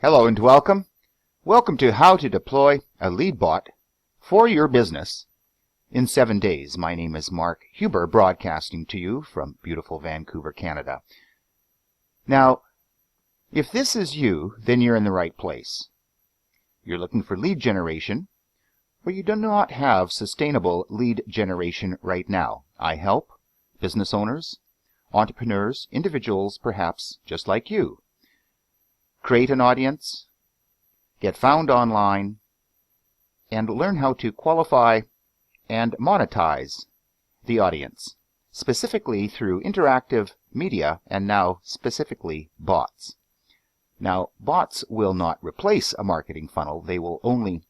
Hello and welcome. Welcome to how to deploy a lead bot for your business in 7 days. My name is Mark Huber, broadcasting to you from beautiful Vancouver, Canada. Now, if this is you, then you're in the right place. You're looking for lead generation, or you do not have sustainable lead generation right now. I help business owners, entrepreneurs, individuals perhaps just like you, create an audience, get found online, and learn how to qualify and monetize the audience, specifically through interactive media and now specifically bots. Now, bots will not replace a marketing funnel. They will only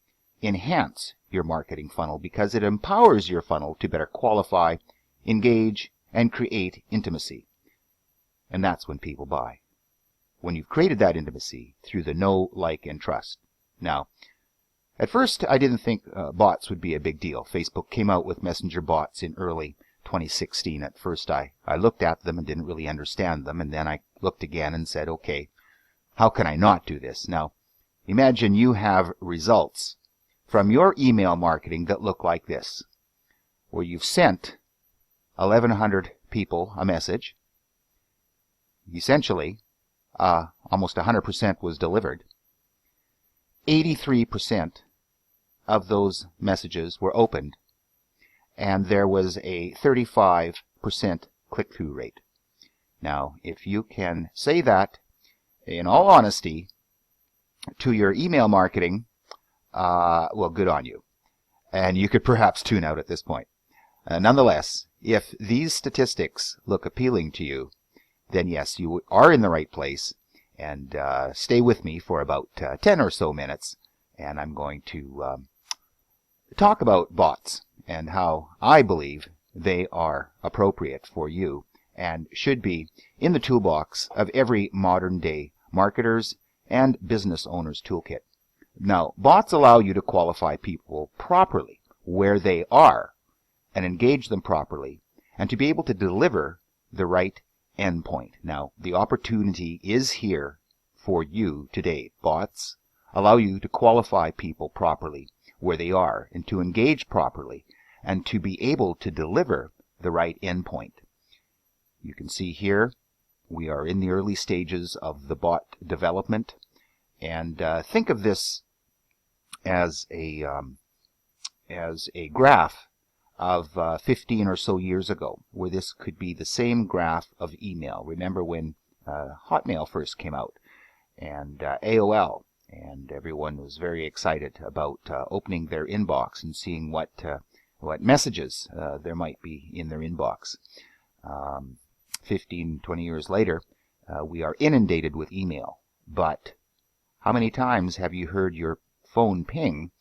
enhance your marketing funnel because it empowers your funnel to better qualify, engage, and create intimacy. And that's when people buy. When you've created that intimacy through the know, like, and trust. Now, at first I didn't think bots would be a big deal. Facebook came out with messenger bots in early 2016. At first I looked at them and didn't really understand them, and then I looked again and said, okay, how can I not do this? Now, imagine you have results from your email marketing that look like this, where you've sent 1,100 people a message. Essentially, almost 100% was delivered. 83% of those messages were opened, and there was a 35% click-through rate. Now, if you can say that, in all honesty, to your email marketing, well, good on you. And you could perhaps tune out at this point. Nonetheless, if these statistics look appealing to you, then yes, you are in the right place. And stay with me for about 10 or so minutes, and I'm going to talk about bots and how I believe they are appropriate for you and should be in the toolbox of every modern day marketer's and business owner's toolkit. Now, bots allow you to qualify people properly where they are and engage them properly and to be able to deliver the right endpoint. Now, the opportunity is here for you today. Bots allow you to qualify people properly where they are and to engage properly and to be able to deliver the right endpoint. You can see here we are in the early stages of the bot development, and think of this as a graph of 15 or so years ago, where this could be the same graph of email. Remember when Hotmail first came out, and AOL, and everyone was very excited about opening their inbox and seeing what messages there might be in their inbox. 15, 20 years later, we are inundated with email. But how many times have you heard your phone ping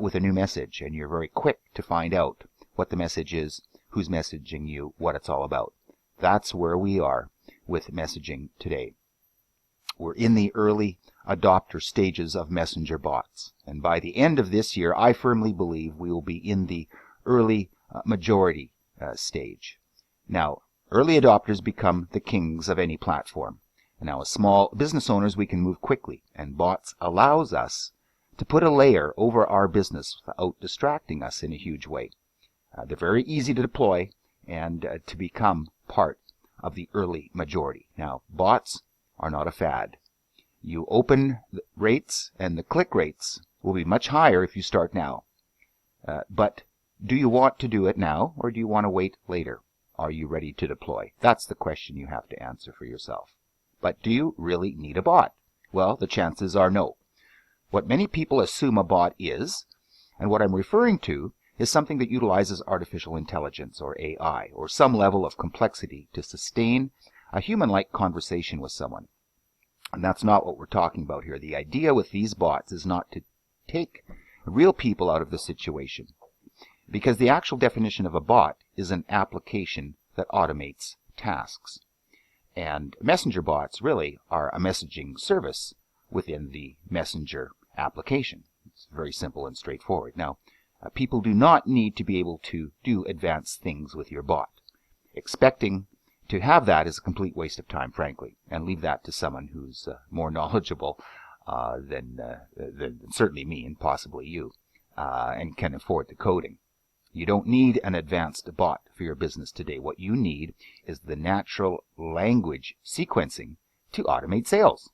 with a new message, and you're very quick to find out what the message is, who's messaging you, what it's all about? That's where we are with messaging today. We're in the early adopter stages of messenger bots, and by the end of this year, I firmly believe we will be in the early majority stage. Now, early adopters become the kings of any platform. And now, as small business owners, we can move quickly, and bots allows us to put a layer over our business without distracting us in a huge way. They're very easy to deploy and to become part of the early majority. Now, bots are not a fad. You open rates and the click rates will be much higher if you start now. But do you want to do it now, or do you want to wait later? Are you ready to deploy? That's the question you have to answer for yourself. But do you really need a bot? Well, the chances are no. What many people assume a bot is, and what I'm referring to, is something that utilizes artificial intelligence, or AI, or some level of complexity to sustain a human-like conversation with someone. And that's not what we're talking about here. The idea with these bots is not to take real people out of the situation, because the actual definition of a bot is an application that automates tasks. And messenger bots really are a messaging service within the messenger application. It's very simple and straightforward. Now, people do not need to be able to do advanced things with your bot. Expecting to have that is a complete waste of time, frankly, and leave that to someone who's more knowledgeable than certainly me and possibly you, and can afford the coding. You don't need an advanced bot for your business today. What you need is the natural language sequencing to automate sales.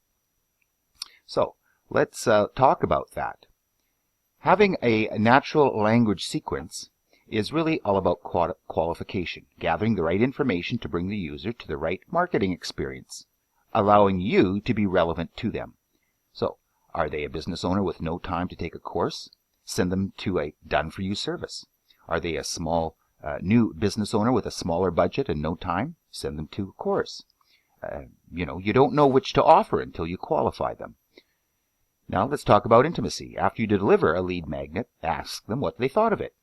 So let's talk about that. Having a natural language sequence is really all about qualification, gathering the right information to bring the user to the right marketing experience, allowing you to be relevant to them. So, are they a business owner with no time to take a course? Send them to a done-for-you service. Are they a small new business owner with a smaller budget and no time? Send them to a course. You don't know which to offer until you qualify them. Now let's talk about intimacy. After you deliver a lead magnet, ask them what they thought of it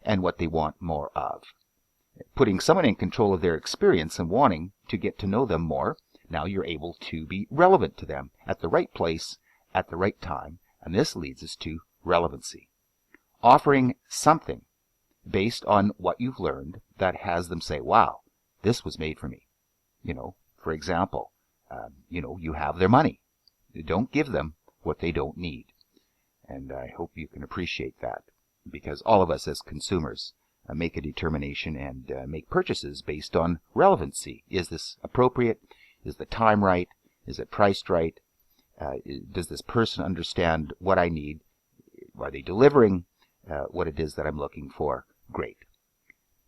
and what they want more of. Putting someone in control of their experience and wanting to get to know them more, now you're able to be relevant to them at the right place at the right time, and this leads us to relevancy. Offering something based on what you've learned that has them say, wow, this was made for me. For example, you have their money. Don't give them what they don't need. And I hope you can appreciate that, because all of us as consumers make a determination and make purchases based on relevancy. Is this appropriate? Is the time right? Is it priced right? Does this person understand what I need? Are they delivering what it is that I'm looking for? Great.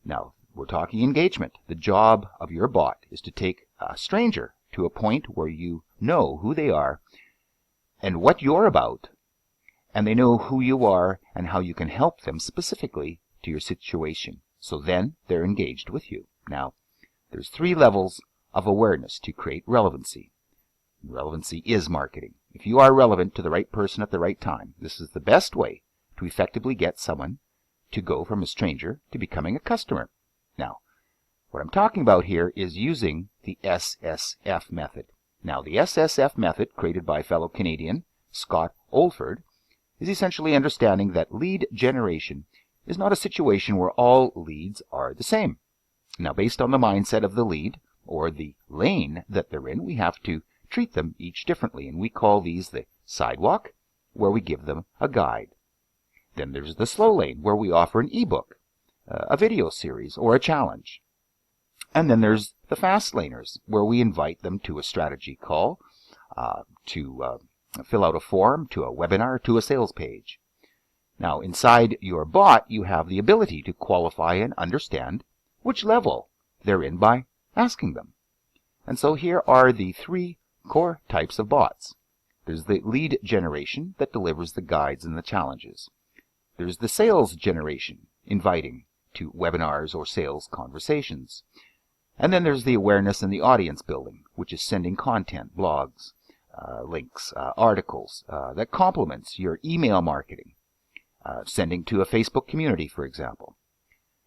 Now, we're talking engagement. The job of your bot is to take a stranger to a point where you know who they are and what you're about, and they know who you are and how you can help them specifically to your situation. So then they're engaged with you. Now, there's 3 levels of awareness to create relevancy. Relevancy is marketing. If you are relevant to the right person at the right time, this is the best way to effectively get someone to go from a stranger to becoming a customer. Now, what I'm talking about here is using the SSF method. Now, the SSF method, created by fellow Canadian Scott Oldford, is essentially understanding that lead generation is not a situation where all leads are the same. Now, based on the mindset of the lead, or the lane that they're in, we have to treat them each differently, and we call these the sidewalk, where we give them a guide. Then there's the slow lane, where we offer an ebook, a video series, or a challenge. And then there's the fast laners, where we invite them to a strategy call, to fill out a form, to a webinar, to a sales page. Now, inside your bot, you have the ability to qualify and understand which level they're in by asking them. And so here are the 3 core types of bots. There's the lead generation that delivers the guides and the challenges. There's the sales generation, inviting to webinars or sales conversations. And then there's the awareness and the audience building, which is sending content, blogs, links, articles that complements your email marketing, sending to a Facebook community, for example.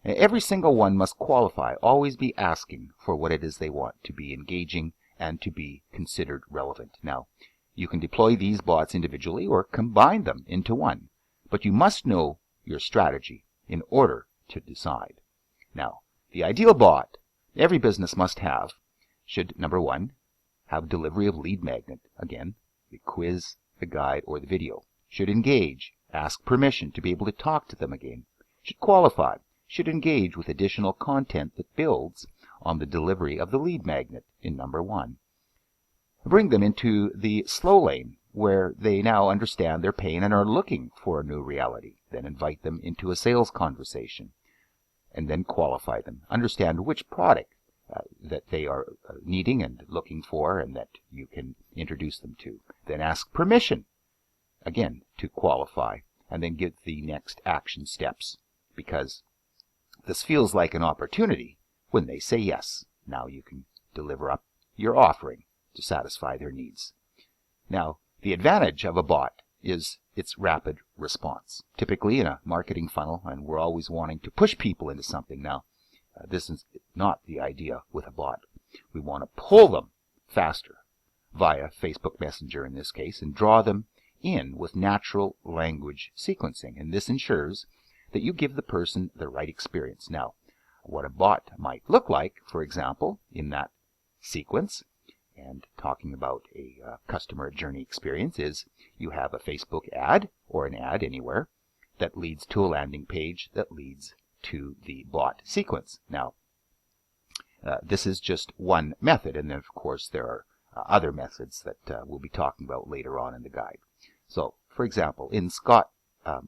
Every single one must qualify, always be asking for what it is they want to be engaging and to be considered relevant. Now, you can deploy these bots individually or combine them into one, but you must know your strategy in order to decide. Now, the ideal bot every business must have should, number 1, have delivery of lead magnet, again, the quiz, the guide, or the video. Should engage, ask permission to be able to talk to them again. Should qualify, should engage with additional content that builds on the delivery of the lead magnet in number 1. Bring them into the slow lane, where they now understand their pain and are looking for a new reality. Then invite them into a sales conversation, and then qualify them. Understand which product that they are needing and looking for and that you can introduce them to. Then ask permission, again, to qualify, and then give the next action steps, because this feels like an opportunity when they say yes. Now you can deliver up your offering to satisfy their needs. Now, the advantage of a bot is its rapid response. Typically in a marketing funnel, and we're always wanting to push people into something. Now, this is not the idea with a bot. We want to pull them faster via Facebook Messenger in this case and draw them in with natural language sequencing. And this ensures that you give the person the right experience. Now, what a bot might look like, for example, in that sequence, And talking about a customer journey experience is you have a Facebook ad or an ad anywhere that leads to a landing page that leads to the bought sequence. Now, this is just one method, and then of course there are other methods that we'll be talking about later on in the guide. So, for example, in Scott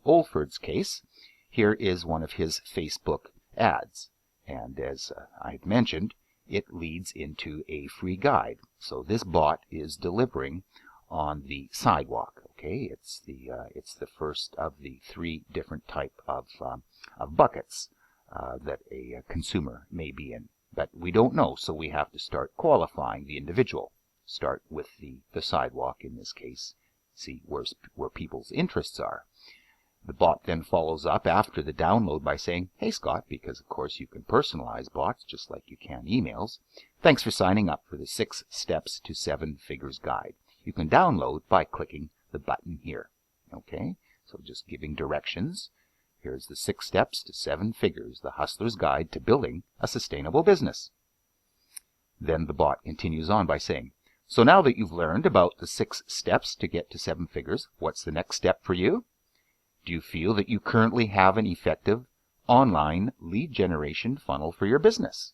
Oldford's case, here is one of his Facebook ads. And as I've mentioned, it leads into a free guide. So this bot is delivering on the sidewalk. Okay, it's the first of the 3 different type of buckets that a consumer may be in. But we don't know, so we have to start qualifying the individual. Start with the sidewalk in this case. See where people's interests are. The bot then follows up after the download by saying, "Hey Scott," because of course you can personalize bots just like you can emails. "Thanks for signing up for the 6 Steps to 7 Figures guide. You can download by clicking the button here." Okay, so just giving directions. Here's the 6 Steps to 7 Figures, the hustler's guide to building a sustainable business. Then the bot continues on by saying, "So now that you've learned about the 6 steps to get to 7 figures, what's the next step for you? Do you feel that you currently have an effective online lead generation funnel for your business?"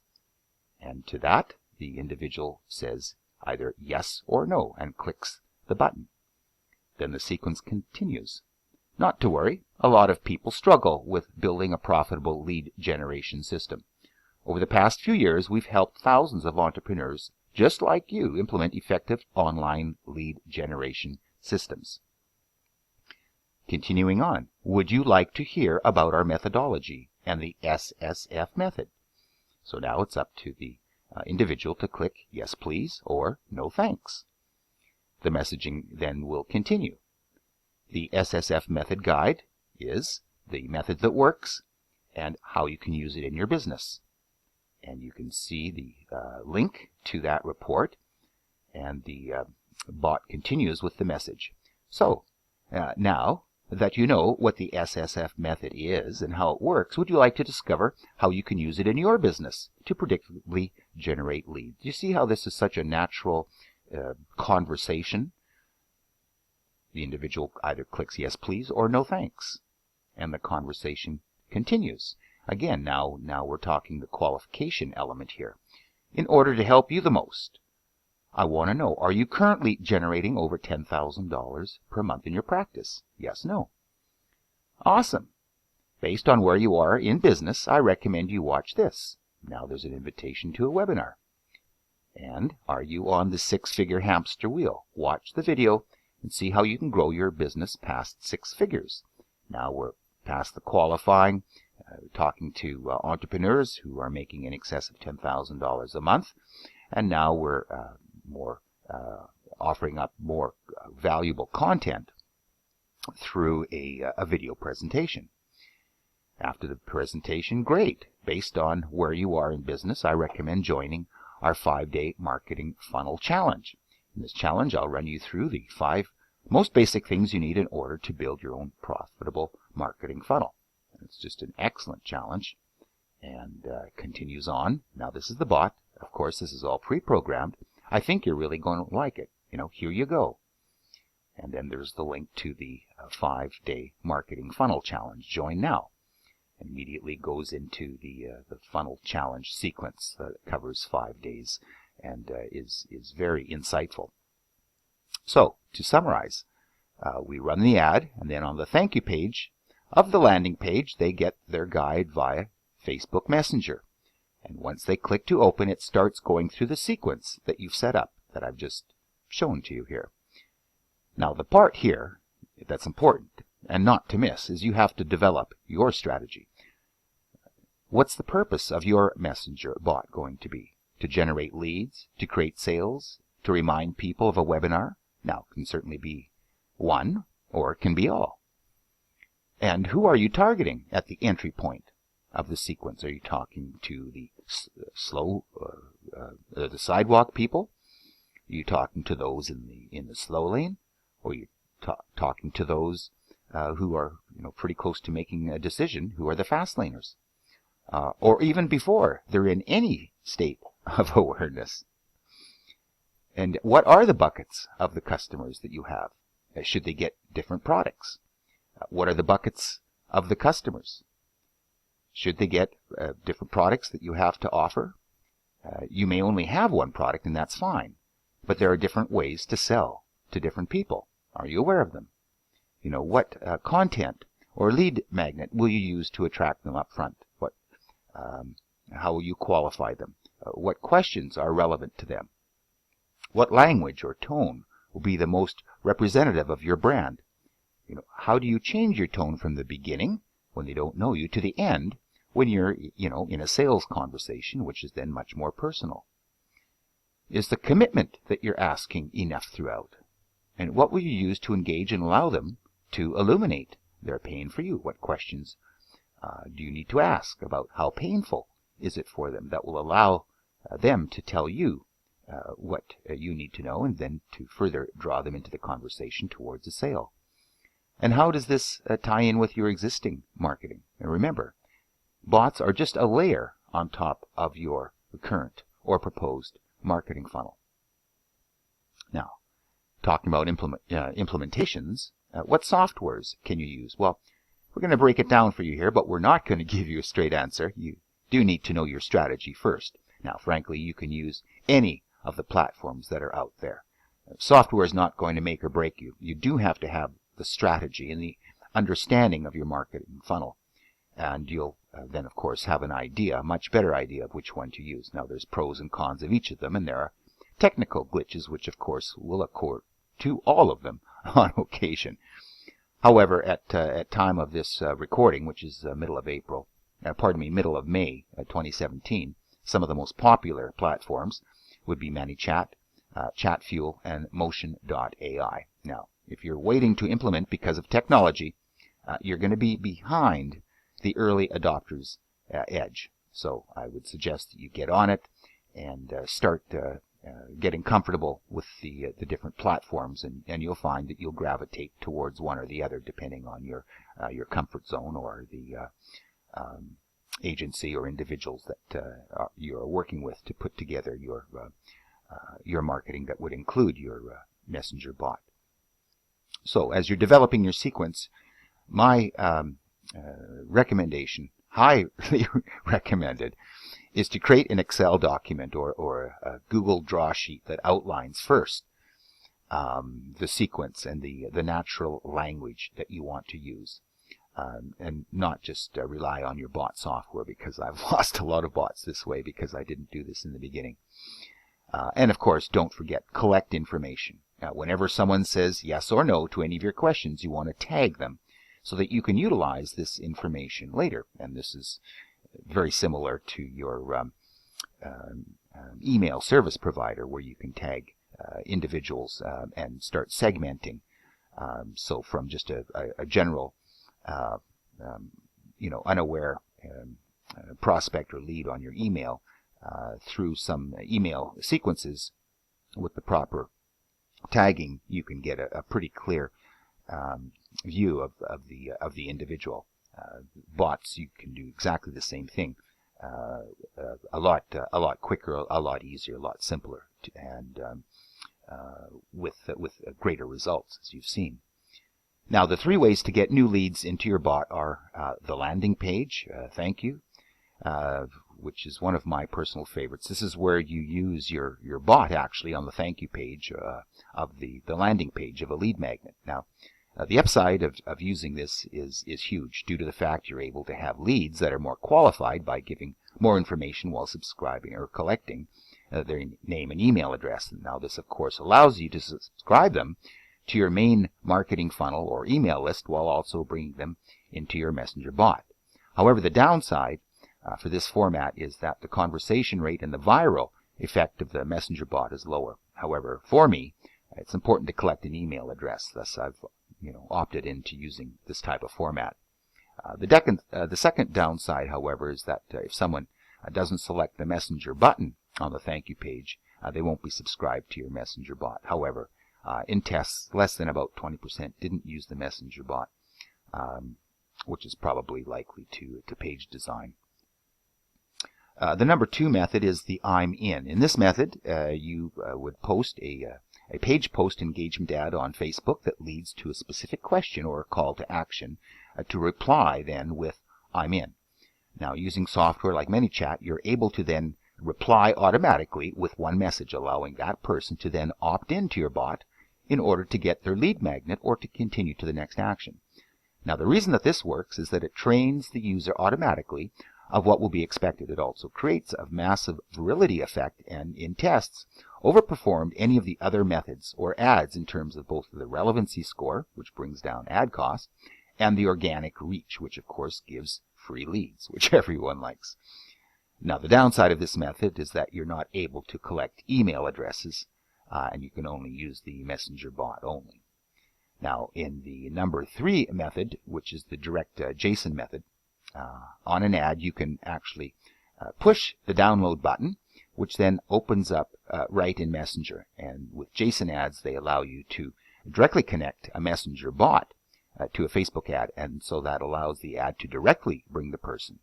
And to that, the individual says either yes or no and clicks the button. Then the sequence continues. "Not to worry, a lot of people struggle with building a profitable lead generation system. Over the past few years, we've helped thousands of entrepreneurs just like you implement effective online lead generation systems." Continuing on, "Would you like to hear about our methodology and the SSF method?" So now it's up to the individual to click yes please or no thanks. The messaging then will continue. The SSF method guide is the method that works and how you can use it in your business. And you can see the link to that report, and the bot continues with the message. So now that you know what the SSF method is and how it works, would you like to discover how you can use it in your business to predictably generate leads? You see how this is such a natural conversation? The individual either clicks yes please or no thanks, and the conversation continues. Again, now we're talking the qualification element here. "In order to help you the most, I want to know, are you currently generating over $10,000 per month in your practice? Yes, no." "Awesome. Based on where you are in business, I recommend you watch this." Now there's an invitation to a webinar. And "Are you on the 6-figure hamster wheel? Watch the video and see how you can grow your business past 6 figures. Now we're past the qualifying, talking to entrepreneurs who are making in excess of $10,000 a month. And now we're offering up more valuable content through a video presentation. After the presentation, great. Based on where you are in business, I recommend joining our 5-day marketing funnel challenge. In this challenge, I'll run you through the 5 most basic things you need in order to build your own profitable marketing funnel. And it's just an excellent challenge, and continues on. Now this is the bot. Of course, this is all pre-programmed. I think you're really going to like it. Here you go. And then there's the link to the 5-day marketing funnel challenge. Join now. And immediately goes into the funnel challenge sequence that covers 5 days and is very insightful. So, to summarize, we run the ad, and then on the thank you page of the landing page, they get their guide via Facebook Messenger. And once they click to open, it starts going through the sequence that you've set up, that I've just shown to you here. Now, the part here that's important and not to miss is you have to develop your strategy. What's the purpose of your messenger bot going to be? To generate leads? To create sales? To remind people of a webinar? Now, it can certainly be one, or it can be all. And who are you targeting at the entry point of the sequence? Are you talking to the the sidewalk people? Are you talking to those in the slow lane? Or are you talking to those who are pretty close to making a decision, who are the fast laners? Or even before they're in any state of awareness? And what are the buckets of the customers that you have? Should they get different products? What are the buckets of the customers? Should they get different products that you have to offer? You may only have one product, and that's fine. But there are different ways to sell to different people. Are you aware of them? You know, what content or lead magnet will you use to attract them up front? How will you qualify them? What questions are relevant to them? What language or tone will be the most representative of your brand? You know, how do you change your tone from the beginning, when they don't know you, to the end, when you're, in a sales conversation, which is then much more personal? Is the commitment that you're asking enough throughout? And what will you use to engage and allow them to illuminate their pain for you? What questions do you need to ask about how painful is it for them that will allow them to tell you what you need to know, and then to further draw them into the conversation towards a sale? And how does this tie in with your existing marketing? And remember, bots are just a layer on top of your current or proposed marketing funnel. Now, talking about implementations, what softwares can you use? Well, we're going to break it down for you here, but we're not going to give you a straight answer. You do need to know your strategy first. Now, frankly, you can use any of the platforms that are out there. Software is not going to make or break you. You do have to have the strategy and the understanding of your marketing funnel. And you'll then, of course, have an idea, a much better idea of which one to use. Now, there's pros and cons of each of them, and there are technical glitches, which, of course, will occur to all of them on occasion. However, at time of this recording, which is middle of May 2017, some of the most popular platforms would be ManyChat, ChatFuel, and Motion.ai. Now, if you're waiting to implement because of technology, you're going to be behind the early adopters' edge. So I would suggest that you get on it and start getting comfortable with the different platforms, and you'll find that you'll gravitate towards one or the other depending on your comfort zone or the agency or individuals that you're working with to put together your marketing that would include your messenger bot. So as you're developing your sequence, my recommendation, highly recommended, is to create an Excel document or a Google Draw sheet that outlines first the sequence and the natural language that you want to use, and not just rely on your bot software, because I've lost a lot of bots this way because I didn't do this in the beginning. And of course, don't forget, collect information. Whenever someone says yes or no to any of your questions, you want to tag them so that you can utilize this information later. And this is very similar to your email service provider, where you can tag individuals and start segmenting. So from just a general, unaware prospect or lead on your email, through some email sequences with the proper tagging, you can get a pretty clear view of the individual. Bots, you can do exactly the same thing, a lot quicker, a lot easier, a lot simpler, and with greater results, as you've seen. Now, the 3 ways to get new leads into your bot are the landing page, thank you, which is one of my personal favorites. This is where you use your bot actually on the thank you page of the landing page of a lead magnet. Now, the upside of using this is huge, due to the fact you're able to have leads that are more qualified by giving more information while subscribing or collecting their name and email address. And now this, of course, allows you to subscribe them to your main marketing funnel or email list while also bringing them into your messenger bot. However, the downside for this format is that the conversation rate and the viral effect of the messenger bot is lower. However, for me, it's important to collect an email address. Thus, I've opted into using this type of format. The second downside, however, is that if someone doesn't select the messenger button on the thank you page, they won't be subscribed to your messenger bot. However, in tests, less than about 20% didn't use the messenger bot, which is probably likely to page design. The number 2 method is the I'm in. In this method, you would post a page post engagement ad on Facebook that leads to a specific question or a call to action to reply then with I'm in. Now, using software like ManyChat, you're able to then reply automatically with one message, allowing that person to then opt into your bot in order to get their lead magnet or to continue to the next action. Now, the reason that this works is that it trains the user automatically of what will be expected. It also creates a massive virility effect and, in tests, overperformed any of the other methods or ads in terms of both the relevancy score, which brings down ad cost, and the organic reach, which of course gives free leads, which everyone likes. Now, the downside of this method is that you're not able to collect email addresses, and you can only use the messenger bot only. Now, in the number 3 method, which is the direct JSON method, on an ad you can actually push the download button, which then opens up right in Messenger. And with JSON ads, they allow you to directly connect a Messenger bot to a Facebook ad, and so that allows the ad to directly bring the person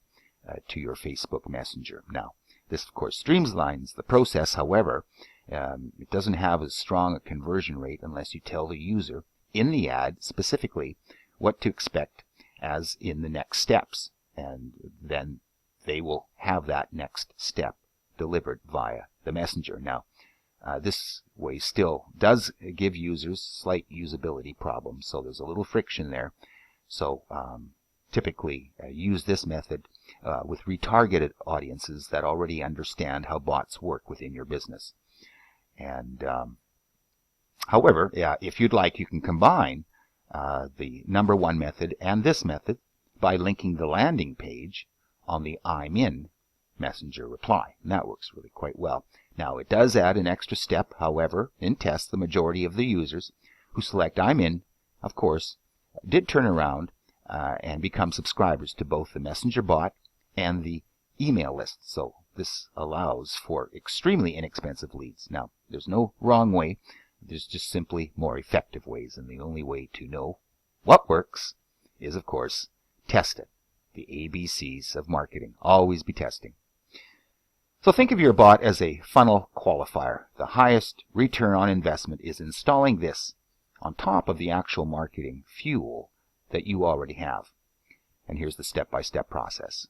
to your Facebook Messenger. Now, this of course streamlines the process. However, it doesn't have as strong a conversion rate unless you tell the user in the ad specifically what to expect as in the next steps, and then they will have that next step delivered via the messenger. Now, this way still does give users slight usability problems, so there's a little friction there. So typically use this method with retargeted audiences that already understand how bots work within your business. And however, if you'd like, you can combine the number 1 method and this method by linking the landing page on the I'm in messenger reply. And that works really quite well. Now, it does add an extra step. However, in tests, the majority of the users who select I'm in, of course, did turn around and become subscribers to both the messenger bot and the email list. So this allows for extremely inexpensive leads. Now, there's no wrong way. There's just simply more effective ways. And the only way to know what works is, of course, test it. The ABCs of marketing. Always be testing. So think of your bot as a funnel qualifier. The highest return on investment is installing this on top of the actual marketing fuel that you already have. And here's the step-by-step process.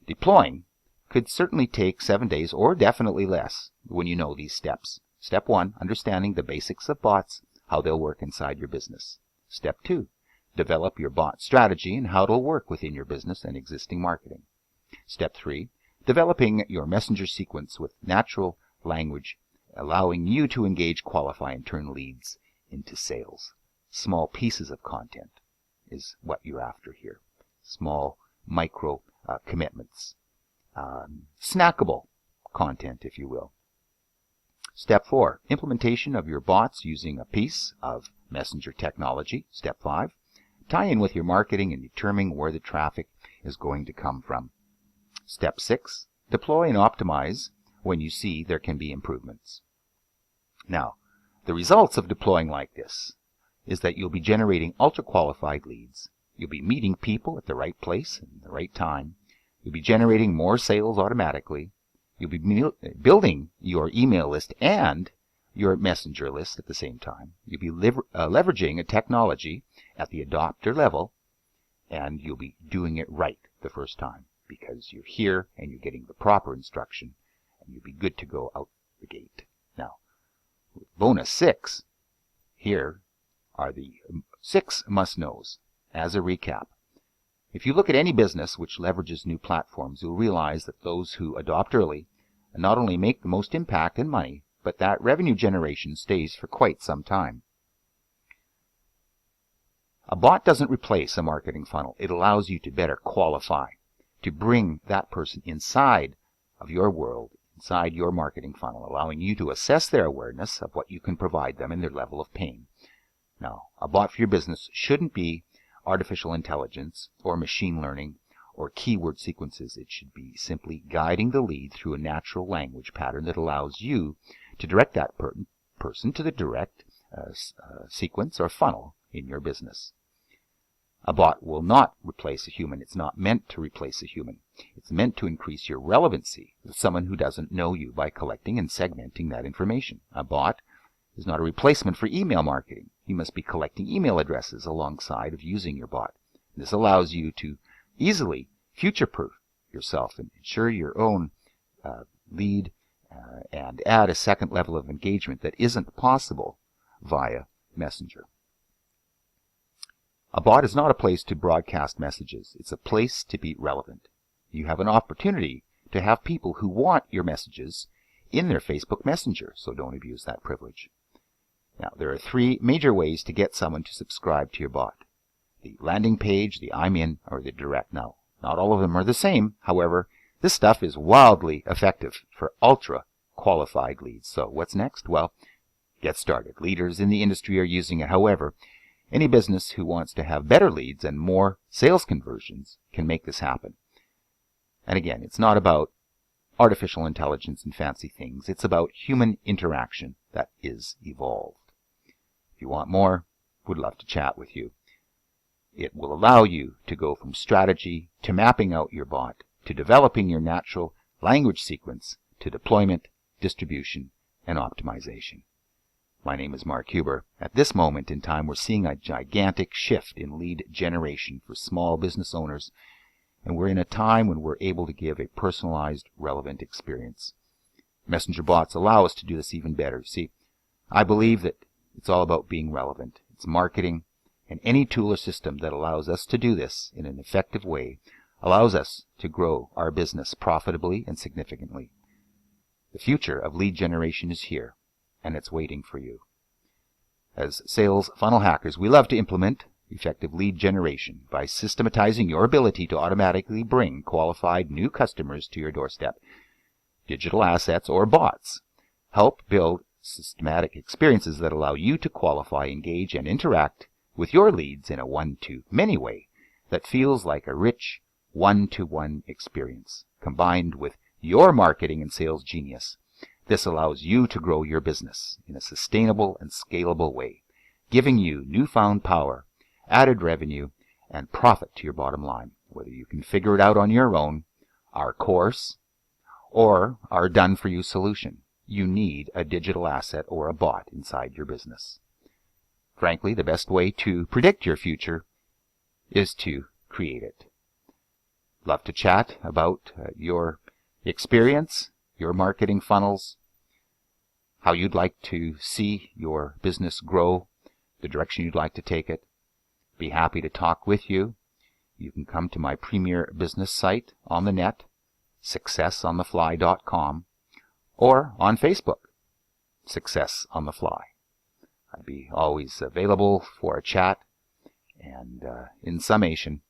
Deploying could certainly take 7 days or definitely less when you know these steps. Step 1, understanding the basics of bots, how they'll work inside your business. Step 2, develop your bot strategy and how it'll work within your business and existing marketing. Step 3, developing your messenger sequence with natural language, allowing you to engage, qualify, and turn leads into sales. Small pieces of content is what you're after here. Small, micro commitments. Snackable content, if you will. Step 4, implementation of your bots using a piece of messenger technology. Step 5, tie in with your marketing and determine where the traffic is going to come from. Step 6, deploy and optimize when you see there can be improvements. Now, the results of deploying like this is that you'll be generating ultra-qualified leads. You'll be meeting people at the right place and the right time. You'll be generating more sales automatically. You'll be building your email list and your messenger list at the same time. You'll be leveraging a technology at the adopter level, and you'll be doing it right the first time because you're here and you're getting the proper instruction, and you'll be good to go out the gate. Now, bonus 6, here are the 6 must-knows as a recap. If you look at any business which leverages new platforms, you'll realize that those who adopt early not only make the most impact and money, but that revenue generation stays for quite some time. A bot doesn't replace a marketing funnel. It allows you to better qualify, to bring that person inside of your world, inside your marketing funnel, allowing you to assess their awareness of what you can provide them and their level of pain. Now, a bot for your business shouldn't be artificial intelligence or machine learning or keyword sequences. It should be simply guiding the lead through a natural language pattern that allows you to direct that person to the direct sequence or funnel in your business. A bot will not replace a human. It's not meant to replace a human. It's meant to increase your relevancy with someone who doesn't know you by collecting and segmenting that information. A bot is not a replacement for email marketing. You must be collecting email addresses alongside of using your bot. This allows you to easily future-proof yourself and ensure your own lead and add a second level of engagement that isn't possible via Messenger. A bot is not a place to broadcast messages. It's a place to be relevant. You have an opportunity to have people who want your messages in their Facebook Messenger, so don't abuse that privilege. Now, there are 3 major ways to get someone to subscribe to your bot: the landing page, the I'm in, or the direct now. Not all of them are the same. However, this stuff is wildly effective for ultra qualified leads. So what's next? Well, get started. Leaders in the industry are using it. However, any business who wants to have better leads and more sales conversions can make this happen. And again, it's not about artificial intelligence and fancy things. It's about human interaction that is evolved. If you want more, would love to chat with you. It will allow you to go from strategy to mapping out your bot, to developing your natural language sequence, to deployment, distribution, and optimization. My name is Mark Huber. At this moment in time, we're seeing a gigantic shift in lead generation for small business owners, and we're in a time when we're able to give a personalized, relevant experience. Messenger bots allow us to do this even better. See, I believe that it's all about being relevant. It's marketing, and any tool or system that allows us to do this in an effective way allows us to grow our business profitably and significantly. The future of lead generation is here, and it's waiting for you. As sales funnel hackers, we love to implement effective lead generation by systematizing your ability to automatically bring qualified new customers to your doorstep. Digital assets or bots help build systematic experiences that allow you to qualify, engage, and interact with your leads in a one-to-many way that feels like a rich one-to-one experience. Combined with your marketing and sales genius, this allows you to grow your business in a sustainable and scalable way, giving you newfound power, added revenue, and profit to your bottom line. Whether you can figure it out on your own, our course, or our done-for-you solution, you need a digital asset or a bot inside your business. Frankly, the best way to predict your future is to create it. Love to chat about your experience, your marketing funnels, how you'd like to see your business grow, the direction you'd like to take it. Be happy to talk with you. You can come to my premier business site on the net, successonthefly.com, or on Facebook, Success on the Fly. I'd be always available for a chat. And in summation,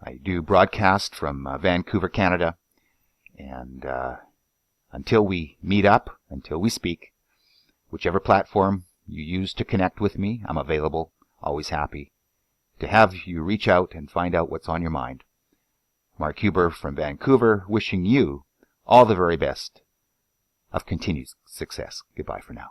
I do broadcast from Vancouver, Canada. And until we meet up, until we speak, whichever platform you use to connect with me, I'm available, always happy to have you reach out and find out what's on your mind. Mark Huber from Vancouver, wishing you all the very best of continued success. Goodbye for now.